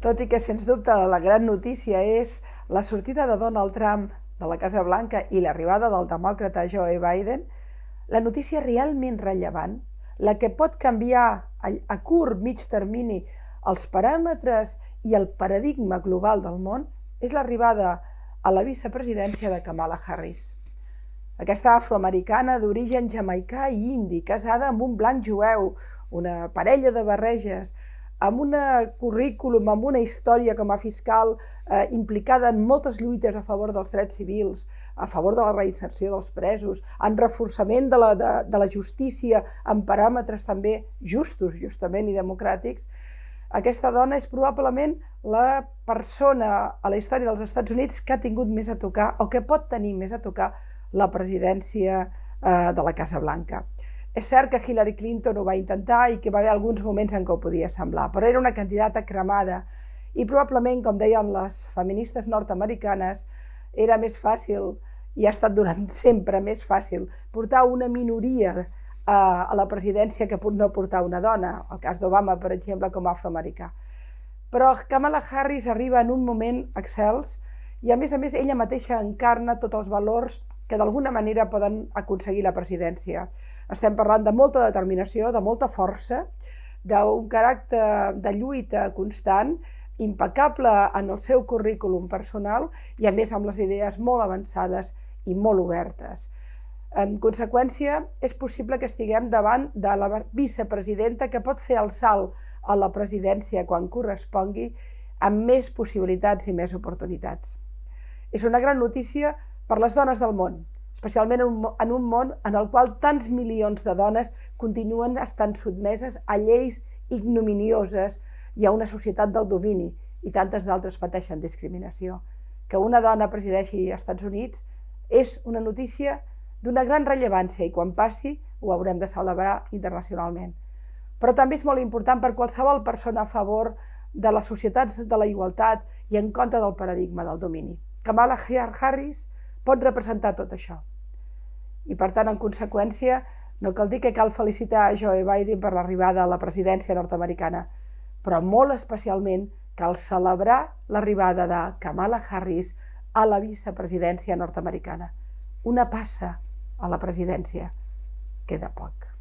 Tot i que, sens dubte, la gran notícia és la sortida de Donald Trump de la Casa Blanca i l'arribada del demòcrata Joe Biden, la notícia realment rellevant, la que pot canviar a curt, mig termini els paràmetres i el paradigma global del món, és l'arribada a la vicepresidència de Kamala Harris. Aquesta afroamericana d'origen jamaicà i indi, casada amb un blanc jueu, una parella de barreges, amb un currículum, amb una història com a fiscal implicada en moltes lluites a favor dels drets civils, a favor de la reinserció dels presos, en reforçament de la justícia en paràmetres també justos, justament, i democràtics. Aquesta dona és probablement la persona a la història dels Estats Units que ha tingut més a tocar, o que pot tenir més a tocar, la presidència de la Casa Blanca. És cert que Hillary Clinton ho va intentar i que va haver alguns moments en què ho podia semblar, però era una candidata cremada i probablement, com deien les feministes nord-americanes, era més fàcil, i ha estat durant sempre més fàcil, portar una minoria a la presidència que no portar una dona, el cas d'Obama, per exemple, com a afroamericà. Però Kamala Harris arriba en un moment excels i, a més, ella mateixa encarna tots els valors que d'alguna manera poden aconseguir la presidència. Estem parlant de molta determinació, de molta força, d'un caràcter de lluita constant, impecable en el seu currículum personal i, a més, amb les idees molt avançades i molt obertes. En conseqüència, és possible que estiguem davant de la vicepresidenta que pot fer el salt a la presidència quan correspongui, amb més possibilitats i més oportunitats. És una gran notícia per les dones del món, especialment en un món en el qual tants milions de dones continuen estant sotmeses a lleis ignominioses i a una societat del domini, i tantes d'altres pateixen discriminació. Que una dona presideixi als Estats Units és una notícia d'una gran rellevància i quan passi ho haurem de celebrar internacionalment. Però també és molt important per qualsevol persona a favor de les societats de la igualtat i en contra del paradigma del domini. Kamala Harris pot representar tot això. I per tant, en conseqüència, no cal dir que cal felicitar a Joe Biden per l'arribada a la presidència nord-americana, però molt especialment cal celebrar l'arribada de Kamala Harris a la vicepresidència nord-americana. Una passa a la presidència, queda poc.